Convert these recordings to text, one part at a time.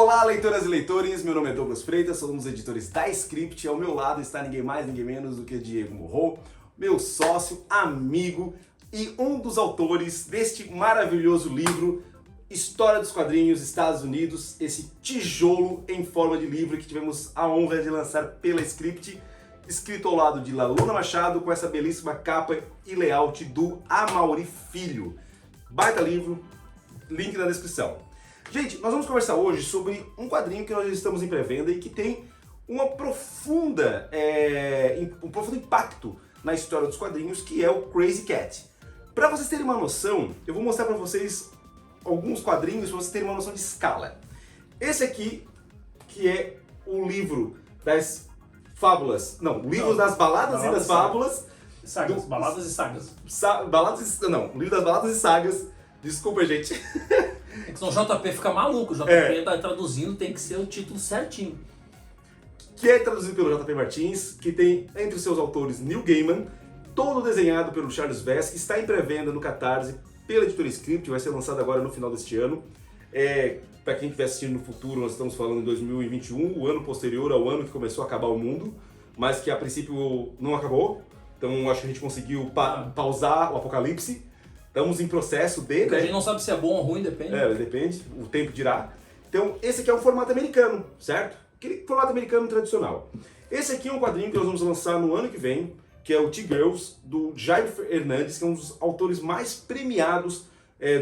Olá, leitoras e leitores, meu nome é Douglas Freitas, sou um dos editores da Script. Ao meu lado está ninguém mais, ninguém menos do que Diego Morro, meu sócio, amigo e um dos autores deste maravilhoso livro, História dos Quadrinhos Estados Unidos, esse tijolo em forma de livro que tivemos a honra de lançar pela Script, escrito ao lado de Laluna Machado, com essa belíssima capa e layout do Amaury Filho. Baita livro, link na descrição. Gente, nós vamos conversar hoje sobre um quadrinho que nós estamos em pré-venda e que tem um profundo impacto na história dos quadrinhos, que é o Crazy Cat. Para vocês terem uma noção, eu vou mostrar para vocês alguns quadrinhos para vocês terem uma noção de escala. Esse aqui, que é o livro das fábulas, das baladas e das fábulas. Sagas, baladas e sagas. O livro das baladas e sagas. Desculpa, gente. É que senão o JP fica maluco, o JP tá traduzindo, tem que ser o título certinho. Que é traduzido pelo JP Martins, que tem entre os seus autores Neil Gaiman, todo desenhado pelo Charles Vess, que está em pré-venda no Catarse pela editora Script, vai ser lançado agora no final deste ano. Para quem estiver assistindo no futuro, nós estamos falando em 2021, o ano posterior ao ano que começou a acabar o mundo, mas que a princípio não acabou, então acho que a gente conseguiu pausar o apocalipse. Estamos em processo de... A gente não sabe se é bom ou ruim, depende. Depende, o tempo dirá. Então, esse aqui é um formato americano, certo? Aquele formato americano tradicional. Esse aqui é um quadrinho que nós vamos lançar no ano que vem, que é o T-Girls, do Jaime Hernandes, que é um dos autores mais premiados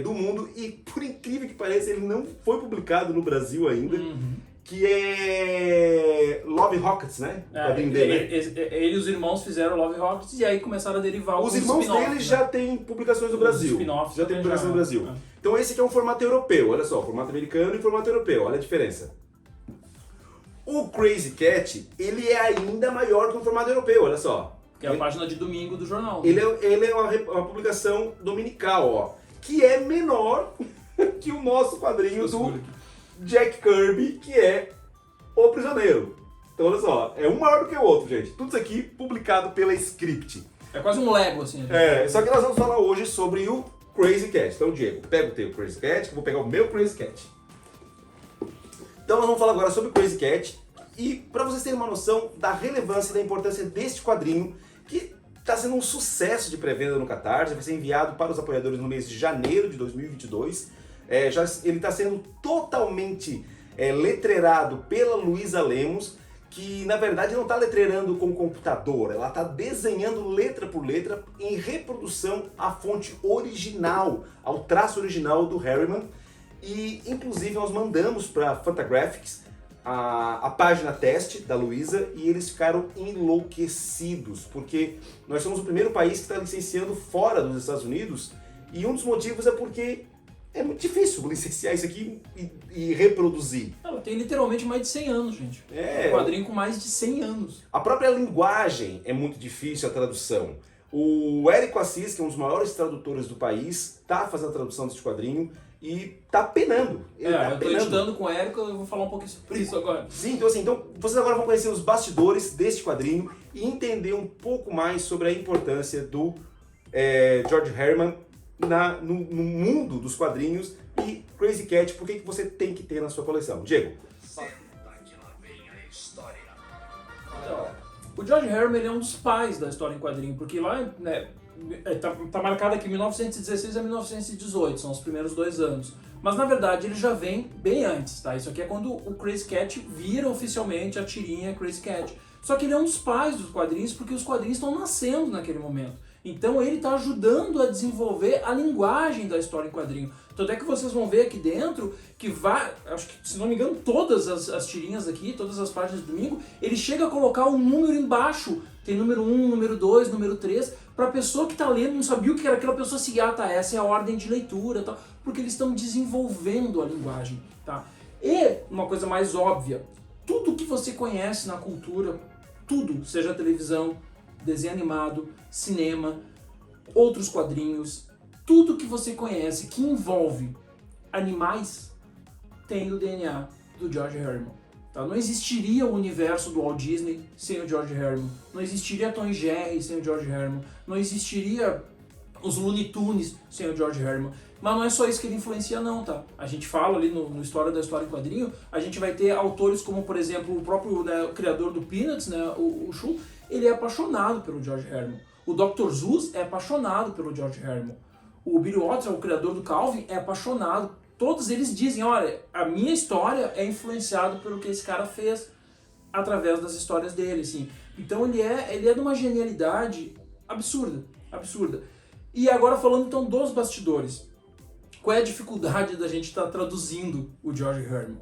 do mundo, e por incrível que pareça, ele não foi publicado no Brasil ainda, que é Love Rockets, né? O quadrinho dele. Ele e os irmãos fizeram Love Rockets e aí começaram a derivar os irmãos dele já têm publicações no Brasil. Já tem publicações no Brasil. Então esse aqui é um formato europeu, olha só, formato americano e formato europeu, olha a diferença. O Crazy Cat, ele é ainda maior que o formato europeu, olha só. Que é a página de domingo do jornal. Ele é uma publicação dominical, ó, que é menor que o nosso quadrinho do Jack Kirby, que é O Prisioneiro. Então olha só, é um maior do que o outro, gente. Tudo isso aqui publicado pela Script. É quase um Lego, assim. Só que nós vamos falar hoje sobre o Crazy Cat. Então, Diego, pega o teu Crazy Cat, que eu vou pegar o meu Crazy Cat. Então nós vamos falar agora sobre o Crazy Cat, e para vocês terem uma noção da relevância e da importância deste quadrinho, que está sendo um sucesso de pré-venda no Catarse, vai ser enviado para os apoiadores no mês de janeiro de 2022. Ele está sendo totalmente letreirado pela Luísa Lemos, que na verdade não está letreirando com computador, ela está desenhando letra por letra em reprodução à fonte original, ao traço original do Harriman. E inclusive nós mandamos para Fantagraphics a página teste da Luísa e eles ficaram enlouquecidos, porque nós somos o primeiro país que está licenciando fora dos Estados Unidos, e um dos motivos é porque é muito difícil licenciar isso aqui e reproduzir. Ela tem literalmente mais de 100 anos, gente. É um quadrinho com mais de 100 anos. A própria linguagem é muito difícil, a tradução. O Érico Assis, que é um dos maiores tradutores do país, está fazendo a tradução desse quadrinho e está penando. Eu tô editando com o Érico, eu vou falar um pouquinho sobre isso agora. Sim, então vocês agora vão conhecer os bastidores deste quadrinho e entender um pouco mais sobre a importância do George Herman no mundo dos quadrinhos e Crazy Cat, por que você tem que ter na sua coleção. Diego. O George Herman ele é um dos pais da história em quadrinho, porque lá tá marcado aqui 1916 a 1918, são os primeiros 2 anos. Mas na verdade ele já vem bem antes, tá? Isso aqui é quando o Crazy Cat vira oficialmente a tirinha Crazy Cat. Só que ele é um dos pais dos quadrinhos porque os quadrinhos estão nascendo naquele momento. Então ele está ajudando a desenvolver a linguagem da história em quadrinho. Tanto é que vocês vão ver aqui dentro que acho que se não me engano todas as tirinhas aqui, todas as páginas do domingo, ele chega a colocar um número embaixo. Tem número 1, número 2, número 3, para a pessoa que está lendo, não sabia o que era aquela pessoa seguir, essa é a ordem de leitura, tá? Porque eles estão desenvolvendo a linguagem. Tá? E uma coisa mais óbvia, tudo que você conhece na cultura, tudo, seja televisão, desenho animado, cinema, outros quadrinhos, tudo que você conhece que envolve animais tem o DNA do George Herman. Tá? Não existiria o universo do Walt Disney sem o George Herman. Não existiria Tom e Jerry sem o George Herman. Não existiria os Looney Tunes sem o George Herman. Mas não é só isso que ele influencia não, tá? A gente fala ali no História da História em Quadrinho, a gente vai ter autores como, por exemplo, o próprio, né, o criador do Peanuts, né, o Shu, ele é apaixonado pelo George Herman. O Dr. Seuss é apaixonado pelo George Herman. O Billy Watson, o criador do Calvin, é apaixonado. Todos eles dizem, olha, a minha história é influenciada pelo que esse cara fez através das histórias dele, assim. Então ele é de uma genialidade absurda, absurda. E agora falando então dos bastidores. Qual é a dificuldade da gente estar traduzindo o George Herman?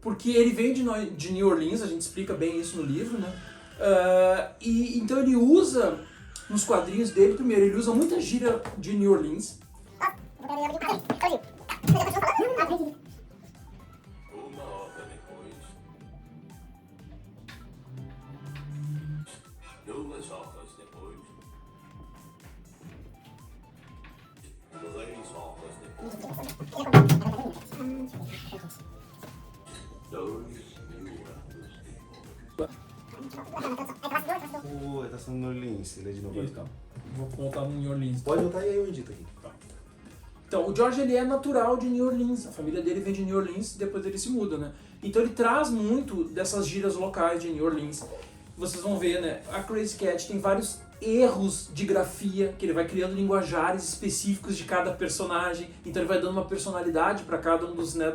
Porque ele vem de New Orleans, a gente explica bem isso no livro, né? E então ele usa, nos quadrinhos dele, primeiro, ele usa muita gíria de New Orleans. Tá sendo New Orleans, ele é de Nova York. Então, vou voltar no New Orleans. Pode voltar aí, eu edito aqui. Tá. Então, o George ele é natural de New Orleans, a família dele vem de New Orleans e depois ele se muda, né? Então ele traz muito dessas gírias locais de New Orleans. Vocês vão ver, né? A Crazy Cat tem vários erros de grafia, que ele vai criando linguajares específicos de cada personagem, então ele vai dando uma personalidade para cada um dos, né,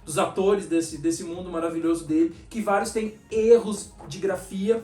dos atores desse mundo maravilhoso dele, que vários têm erros de grafia.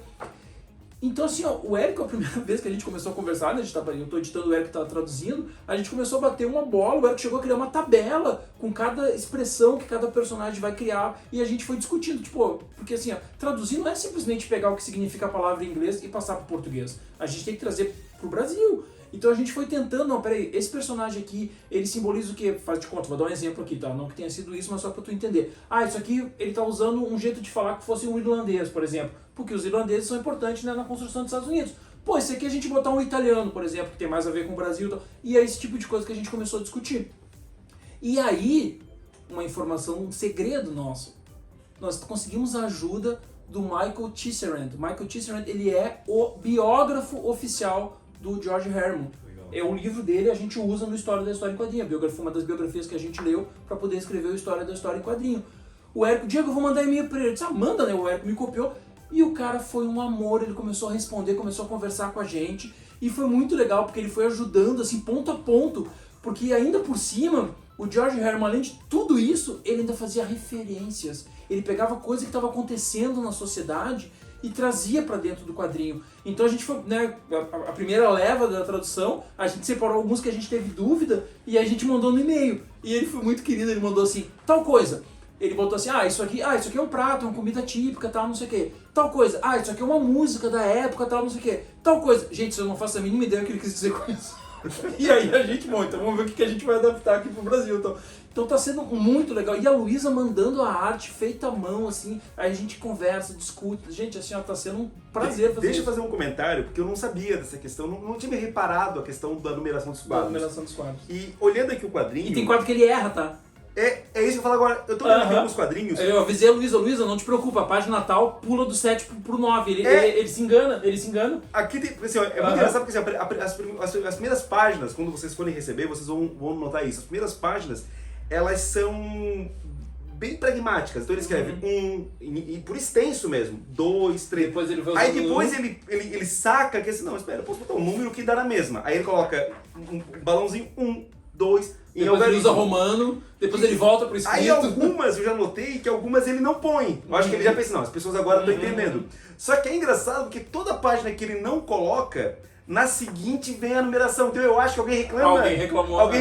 Então assim, ó, o Érico, a primeira vez que a gente começou a conversar, né, eu tô editando, o Érico tá traduzindo, a gente começou a bater uma bola, o Érico chegou a criar uma tabela com cada expressão que cada personagem vai criar, e a gente foi discutindo, tipo, porque assim, ó, traduzir não é simplesmente pegar o que significa a palavra em inglês e passar pro português, a gente tem que trazer pro Brasil. Então a gente foi tentando, não, peraí, esse personagem aqui, ele simboliza o quê? Faz de conta, vou dar um exemplo aqui, tá? Não que tenha sido isso, mas só pra tu entender. Ah, isso aqui, ele tá usando um jeito de falar que fosse um irlandês, por exemplo. Porque os irlandeses são importantes, né, na construção dos Estados Unidos. Pô, esse aqui a gente botar um italiano, por exemplo, que tem mais a ver com o Brasil. Então, e é esse tipo de coisa que a gente começou a discutir. E aí, uma informação, um segredo nosso. Nós conseguimos a ajuda do Michael Tisserand. O Michael Tisserand, ele é o biógrafo oficial do George Herman. É o livro dele, a gente usa no História da História em Quadrinho. Uma das biografias que a gente leu para poder escrever o História da História em Quadrinho. O Érico, Diego, eu vou mandar e-mail para ele. Eu disse, manda, né? O Érico me copiou. E o cara foi um amor, ele começou a responder, começou a conversar com a gente. E foi muito legal, porque ele foi ajudando, assim, ponto a ponto. Porque ainda por cima, o George Herman, além de tudo isso, ele ainda fazia referências. Ele pegava coisa que estava acontecendo na sociedade e trazia para dentro do quadrinho. Então a gente foi, né, a primeira leva da tradução, a gente separou alguns que a gente teve dúvida e a gente mandou no e-mail. E ele foi muito querido, ele mandou assim, tal coisa. Ele botou assim, isso aqui é um prato, uma comida típica, tal, não sei o que. Tal coisa, isso aqui é uma música da época, tal, não sei o que. Tal coisa. Gente, eu não faço a mínima ideia do que ele quis dizer com isso. E aí a gente, então vamos ver o que a gente vai adaptar aqui pro Brasil. Então tá sendo muito legal. E a Luísa mandando a arte feita à mão, assim, aí a gente conversa, discute. Gente, assim, ó, tá sendo um prazer fazer Deixa eu isso. fazer um comentário, porque eu não sabia dessa questão, não tinha me reparado a questão da numeração dos quadros. Numeração dos quadros. E olhando aqui o quadrinho... E tem quadro que ele erra, tá? É isso que eu falo agora. Eu tô vendo aqui alguns quadrinhos. Eu avisei a Luísa, não te preocupa, a página tal pula do 7 pro 9. Ele se engana, Aqui tem, assim, ó, é muito engraçado porque assim, as primeiras páginas, quando vocês forem receber, vocês vão notar isso. As primeiras páginas, elas são bem pragmáticas. Então ele escreve e por extenso mesmo, 2, 3. Depois ele vai aí depois ele saca que assim, não, espera, eu posso botar um número que dá na mesma. Aí ele coloca um balãozinho, 1, 2, depois ele usa romano, depois ele volta pro escrito. Aí algumas eu já notei que algumas ele não põe. Eu acho que ele já pensa, não, as pessoas agora estão entendendo. Só que é engraçado porque toda página que ele não coloca, na seguinte vem a numeração. Então eu acho que alguém reclama. Alguém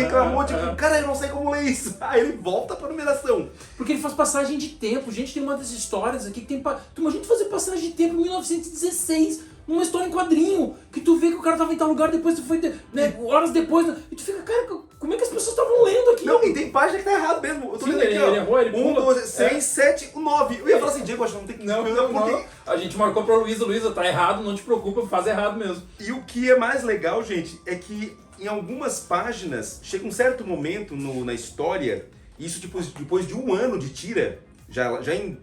reclamou, tipo, cara, eu não sei como ler isso. Aí ele volta pra numeração. Porque ele faz passagem de tempo. Gente, tem uma das histórias aqui que tem... Tu imagina fazer passagem de tempo em 1916, numa história em quadrinho, que tu vê que o cara tava em tal lugar, depois tu foi, né, horas depois, e tu fica, cara, como é que as pessoas estavam lendo aqui? Não, e tem página que tá errado mesmo. Eu tô lendo aqui, ó. Ele errou, ele pula. 1, 2, 6, 7, 9. Eu ia falar assim, Diego, acho que não tem que... Não. A gente marcou pra Luísa, tá errado, não te preocupa, faz errado mesmo. E o que é mais legal, gente, é que em algumas páginas, chega um certo momento na história, isso depois de um ano de tira, já em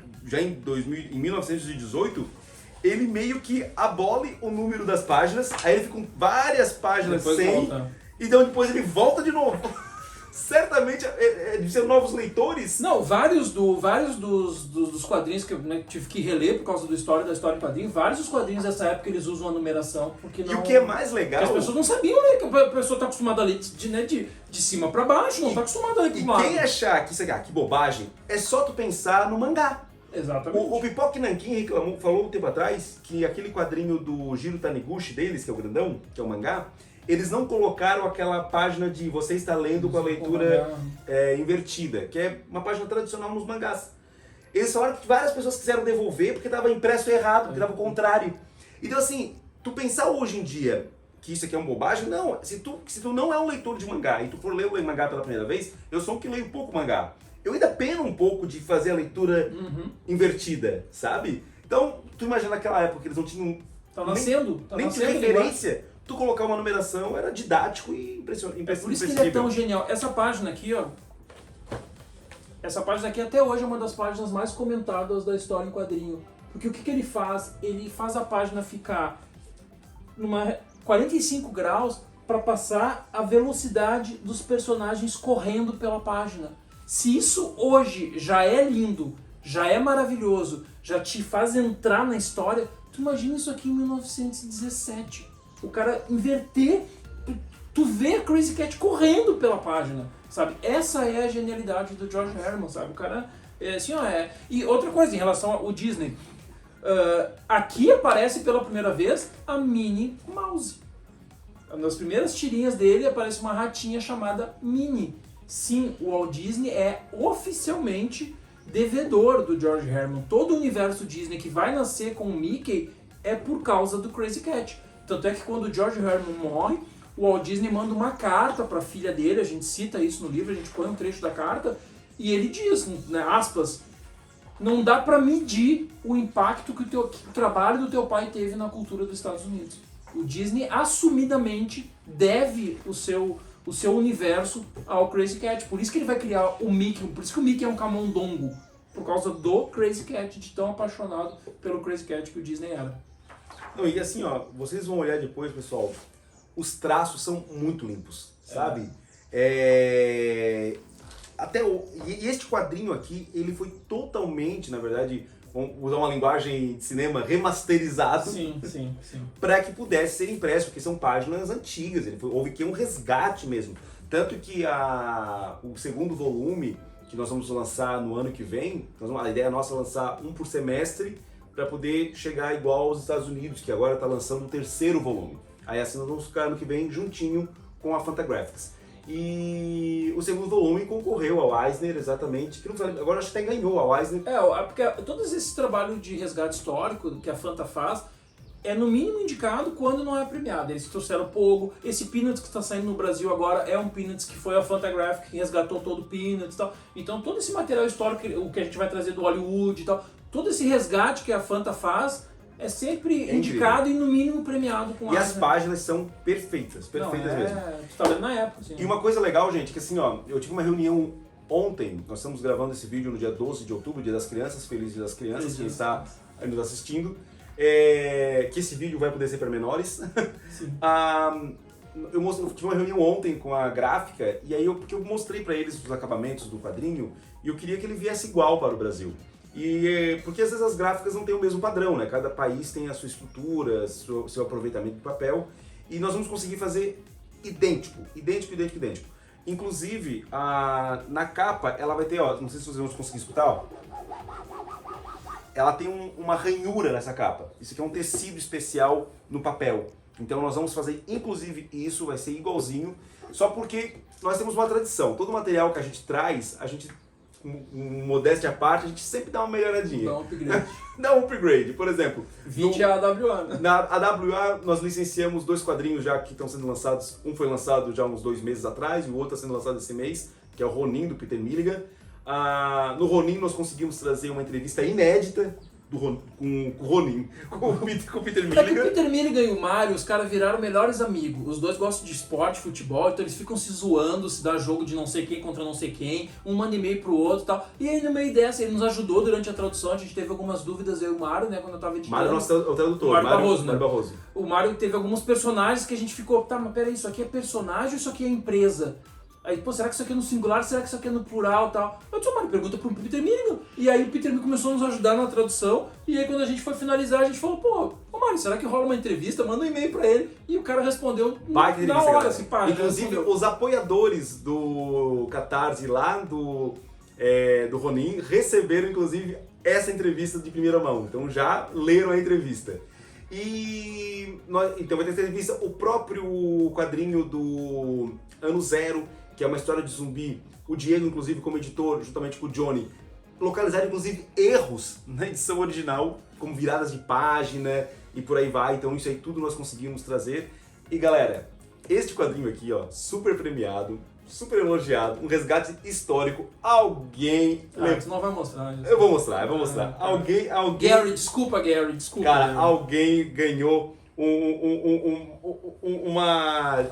1918, ele meio que abole o número das páginas, aí ele fica com várias páginas depois sem, volta. Então depois ele volta de novo. Certamente de ser novos leitores. Não, vários dos quadrinhos que eu tive que reler por causa da história em quadrinho, vários dos quadrinhos dessa época eles usam a numeração, porque não... E o que é mais legal... Porque as pessoas não sabiam ler, que a pessoa tá acostumada a ler de cima pra baixo, não tá acostumada a ler pro lado. E quem achar que isso aqui, que bobagem, é só tu pensar no mangá. Exatamente. O Pipoca Nankin falou um tempo atrás que aquele quadrinho do Jiro Taniguchi deles, que é o grandão, que é o mangá, eles não colocaram aquela página de você está lendo com a leitura invertida, que é uma página tradicional nos mangás. Eles falaram que várias pessoas quiseram devolver porque estava impresso errado, porque estava o contrário. Então assim, tu pensar hoje em dia que isso aqui é uma bobagem, não. Se tu não é um leitor de mangá e tu for ler o mangá pela primeira vez, eu sou um que leio pouco mangá. Eu ainda peno um pouco de fazer a leitura invertida, sabe? Então, tu imagina naquela época que eles não tinham nem de referência. Tu colocar uma numeração era didático e impressionante. Por isso que ele é tão genial. Essa página aqui, ó. Essa página aqui até hoje é uma das páginas mais comentadas da história em quadrinho. Porque o que ele faz? Ele faz a página ficar numa 45 graus para passar a velocidade dos personagens correndo pela página. Se isso hoje já é lindo, já é maravilhoso, já te faz entrar na história, tu imagina isso aqui em 1917. O cara inverter, tu vê a Crazy Cat correndo pela página, sabe? Essa é a genialidade do George Herman, sabe? O cara é assim, ó, é... E outra coisa, em relação ao Disney, aqui aparece pela primeira vez a Minnie Mouse. Nas primeiras tirinhas dele aparece uma ratinha chamada Minnie. Sim, o Walt Disney é oficialmente devedor do George Herman. Todo o universo Disney que vai nascer com o Mickey é por causa do Crazy Cat. Tanto é que quando o George Herman morre, o Walt Disney manda uma carta para a filha dele, a gente cita isso no livro, a gente põe um trecho da carta, e ele diz, né, aspas, não dá para medir o impacto que o trabalho do teu pai teve na cultura dos Estados Unidos. O Disney assumidamente deve o seu universo ao Crazy Cat. Por isso que ele vai criar o Mickey, por isso que o Mickey é um camundongo, por causa do Crazy Cat, de tão apaixonado pelo Crazy Cat que o Disney era. Não, e assim, ó, vocês vão olhar depois, pessoal, os traços são muito limpos, sabe? E este quadrinho aqui, ele foi totalmente, na verdade, vamos usar uma linguagem de cinema, remasterizado. Sim. Para que pudesse ser impresso, porque são páginas antigas, houve aqui um resgate mesmo. Tanto que o segundo volume, que nós vamos lançar no ano que vem, a ideia nossa é lançar um por semestre, para poder chegar igual aos Estados Unidos, que agora está lançando o terceiro volume. Aí assim nós vamos ficar ano que vem juntinho com a Fantagraphics. E o segundo volume concorreu ao Eisner, exatamente, que agora acho que até ganhou ao Eisner. Porque todos esses trabalhos de resgate histórico que a Fanta faz, é no mínimo indicado quando não é premiado. Eles trouxeram Pogo, esse Peanuts que está saindo no Brasil agora é um Peanuts que foi a Fantagraphics que resgatou todo o Peanuts e tal. Então todo esse material histórico, o que a gente vai trazer do Hollywood e tal, todo esse resgate que a Fanta faz é sempre indicado e no mínimo premiado com E as páginas são perfeitas mesmo. Tu tá vendo na época, assim. E uma coisa legal, gente, que assim, ó, eu tive uma reunião ontem, nós estamos gravando esse vídeo no dia 12 de outubro, Dia das Crianças, Feliz Dia das Crianças, quem está nos assistindo, que esse vídeo vai poder ser para menores. Sim. Eu tive uma reunião ontem com a gráfica, e aí porque eu mostrei para eles os acabamentos do quadrinho, e eu queria que ele viesse igual para o Brasil. Porque às vezes as gráficas não têm o mesmo padrão, né? Cada país tem a sua estrutura, seu aproveitamento do papel, e nós vamos conseguir fazer idêntico. Inclusive, na capa, ela vai ter, ó, não sei se vocês vão conseguir escutar, ó. Ela tem uma ranhura nessa capa. Isso aqui é um tecido especial no papel. Então nós vamos fazer, inclusive, isso, vai ser igualzinho, só porque nós temos uma tradição. Todo material que a gente traz, modéstia à parte, a gente sempre dá uma melhoradinha. Dá um upgrade. Dá um upgrade. Por exemplo, a AWA, né? Na AWA nós licenciamos 2 quadrinhos já que estão sendo lançados. Um foi lançado já uns 2 meses atrás e o outro está sendo lançado esse mês, que é o Ronin, do Peter Milligan. No Ronin nós conseguimos trazer uma entrevista inédita com o Ronin, com o Peter É que o Milligan. Peter Milligan e o Mario, os caras viraram melhores amigos. Os dois gostam de esporte, futebol, então eles ficam se zoando, se dá jogo de não sei quem contra não sei quem, um manda e-mail pro outro e tal. E aí no meio dessa, ele nos ajudou durante a tradução, a gente teve algumas dúvidas, eu e o Mario, né, quando eu tava editando. Mário é o tradutor. Mário Barroso, né? Mário Barroso. O Mario teve alguns personagens que a gente ficou, tá, mas peraí, isso aqui é personagem ou isso aqui é empresa? Aí, pô, será que isso aqui é no singular? Será que isso aqui é no plural e tal? Eu disse, Mário, pergunta pro Peter Milligan. E aí o Peter Milligan começou a nos ajudar na tradução. E aí quando a gente foi finalizar, a gente falou, pô, ô Mário, será que rola uma entrevista? Manda um e-mail pra ele. E o cara respondeu Baita na entrevista, hora, galera. assim, pá. Inclusive, respondeu. os apoiadores do Catarse lá do Ronin receberam, inclusive, essa entrevista de primeira mão. Então já leram a entrevista. Então vai ter entrevista o próprio quadrinho do Ano Zero, que é uma história de zumbi. O Diego, inclusive, como editor, juntamente com o Johnny, localizaram, inclusive, erros na edição original, como viradas de página e por aí vai. Então isso aí tudo nós conseguimos trazer. E galera, este quadrinho aqui, ó, super premiado, super elogiado, um resgate histórico. Alguém... Tu não vai mostrar isso. Eu vou mostrar. Alguém... Gary, desculpa, Gary, desculpa. Cara, Gary. alguém ganhou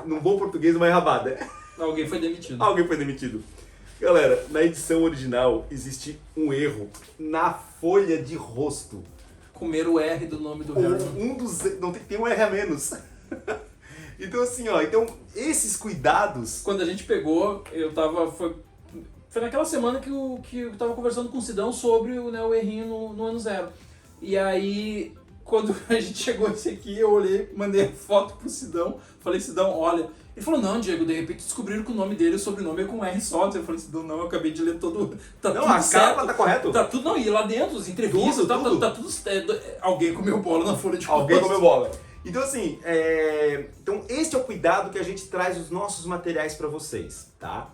num bom português, uma errabada. Alguém foi demitido. Alguém foi demitido. Galera, na edição original existe um erro na folha de rosto. Comer o R do nome do Harry. Não tem um R a menos. Então assim, ó, esses cuidados... Quando a gente pegou, eu tava... Foi naquela semana que eu tava conversando com o Sidão sobre o errinho no Ano Zero. E aí, quando a gente chegou esse aqui, eu olhei, mandei a foto pro Sidão, falei, Sidão, olha... Ele falou, não, Diego, de repente descobriram que o nome dele, o sobrenome é com R só. Eu falei, Sidão, não, eu acabei de ler todo... Tá Não, tudo a certo. capa tá correto. Tá tudo, não, e lá dentro, as entrevistas, Tudo. tá tudo... alguém comeu bola na folha de Alguém rosto. comeu bola. Então assim, então este é o cuidado que a gente traz os nossos materiais para vocês, tá?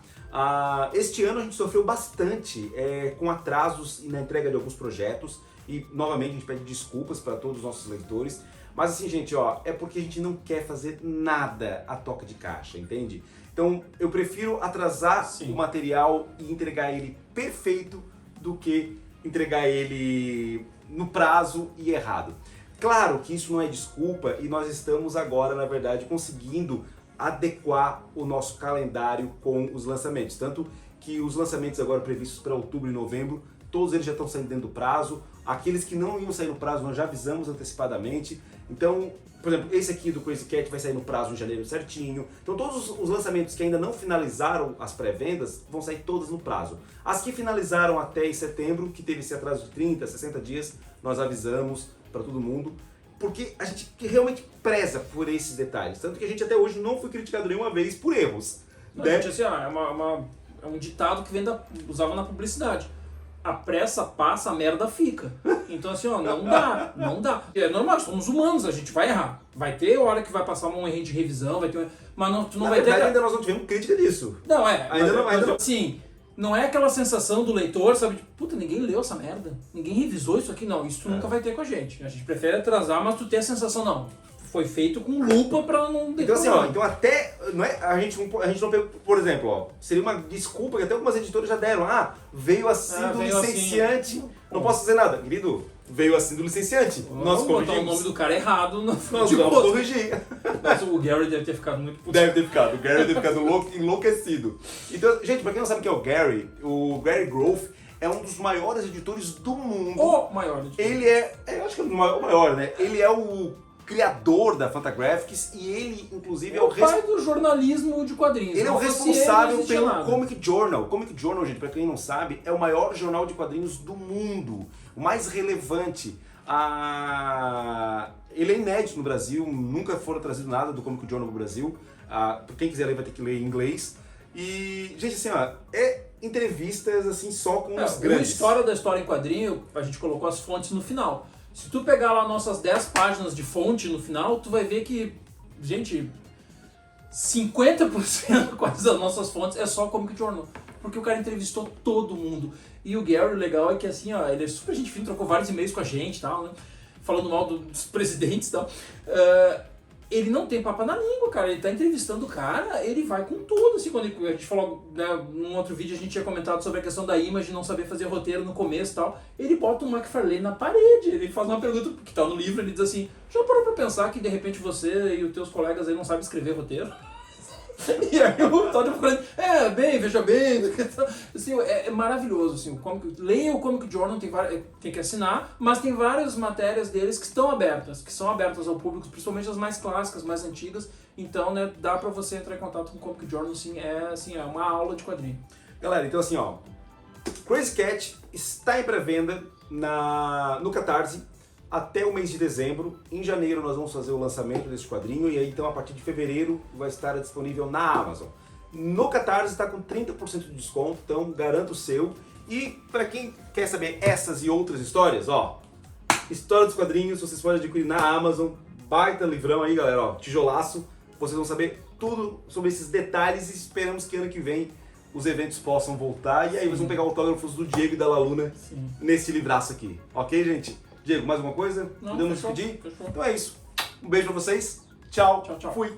Este ano a gente sofreu bastante com atrasos na entrega de alguns projetos e novamente a gente pede desculpas para todos os nossos leitores, mas assim, gente, ó, é porque a gente não quer fazer nada a toca de caixa, entende? Então eu prefiro atrasar Sim. o material e entregar ele perfeito do que entregar ele no prazo e errado. Claro que isso não é desculpa e nós estamos agora, na verdade, conseguindo adequar o nosso calendário com os lançamentos. Tanto que os lançamentos agora previstos para outubro e novembro, todos eles já estão saindo dentro do prazo. Aqueles que não iam sair no prazo, nós já avisamos antecipadamente. Então, por exemplo, esse aqui do Crazy Cat vai sair no prazo em janeiro certinho. Então todos os lançamentos que ainda não finalizaram as pré-vendas vão sair todas no prazo. As que finalizaram até em setembro, que teve esse atraso de 30, 60 dias, nós avisamos para todo mundo, porque a gente realmente preza por esses detalhes. Tanto que a gente até hoje não foi criticado nenhuma vez por erros. Não, Né? gente, assim, é um ditado que usava na publicidade. A pressa passa, a merda fica. Então assim, ó, não dá. É normal, somos humanos, a gente vai errar. Vai ter hora que vai passar um erro de revisão, vai ter mas não, tu não Na vai verdade, ter... ainda nós não tivemos crítica disso. Não, é. Ainda não. Sim, não é aquela sensação do leitor, sabe? De, puta, ninguém leu essa merda. Ninguém revisou isso aqui. Não, isso tu nunca vai ter com a gente. A gente prefere atrasar, mas tu tem a sensação, não. Foi feito com lupa pra não... Então assim, ó, então até, não é, a gente não pegou, por exemplo, ó, seria uma desculpa que até algumas editoras já deram, veio assim do veio licenciante, assim. não posso fazer nada. Querido, veio assim do licenciante, nós Vamos botar o corrigimos. nome do cara errado no Nós de vamos outro. corrigir. Mas o Gary deve ter ficado muito puto. Deve ter ficado, o Gary deve ter ficado enlouquecido. Então, gente, pra quem não sabe quem é o Gary Grove é um dos maiores editores do mundo. O maior de todos. Ele eu acho que é o maior, né? Ele é o criador da Fantagraphics e ele, inclusive, É o pai do jornalismo de quadrinhos. Ele é o Não fosse ele, responsável não existia pelo nada. Comic Journal. Comic Journal, gente, pra quem não sabe, é o maior jornal de quadrinhos do mundo. O mais relevante. Ele é inédito no Brasil, nunca foram trazido nada do Comic Journal no Brasil. Quem quiser ler vai ter que ler em inglês. E, gente, assim, ó, entrevistas assim só com os A grandes. história da história em quadrinho, a gente colocou as fontes no final. Se tu pegar lá nossas 10 páginas de fonte no final, tu vai ver que, gente, 50% quase das nossas fontes é só Comic Journal. Porque o cara entrevistou todo mundo. E o Gary, o legal é que assim, ó, ele é super gente fina, trocou vários e-mails com a gente e tal, né? Falando mal dos presidentes e tal. ele não tem papo na língua, cara. Ele tá entrevistando o cara, ele vai com tudo, assim. Quando a gente falou, né, num outro vídeo a gente tinha comentado sobre a questão da Image, não saber fazer roteiro no começo e tal. Ele bota o McFarlane na parede, ele faz uma pergunta que tá no livro, ele diz assim, já parou pra pensar que de repente você e os teus colegas aí não sabem escrever roteiro? E aí o Todd falando, veja bem, assim, é maravilhoso, assim, leia o Comic Journal, tem que assinar, mas tem várias matérias deles que estão abertas, que são abertas ao público, principalmente as mais clássicas, mais antigas, então, né, dá pra você entrar em contato com o Comic Journal, assim, é uma aula de quadrinho. Galera, então assim, ó, Crazy Cat está em pré-venda no Catarse até o mês de dezembro. Em janeiro nós vamos fazer o lançamento desse quadrinho e aí então a partir de fevereiro vai estar disponível na Amazon. No Catarse está com 30% de desconto, então garanta o seu. E para quem quer saber essas e outras histórias, ó, História dos Quadrinhos, vocês podem adquirir na Amazon, baita livrão aí, galera, ó, tijolaço. Vocês vão saber tudo sobre esses detalhes e esperamos que ano que vem os eventos possam voltar e aí vocês vão pegar autógrafos do Diego e da Laluna nesse livraço aqui. Ok, gente? Diego, mais alguma coisa? Não, podemos fechou, despedir? fechou. Então é isso. Um beijo pra vocês. Tchau. Tchau, tchau. Fui.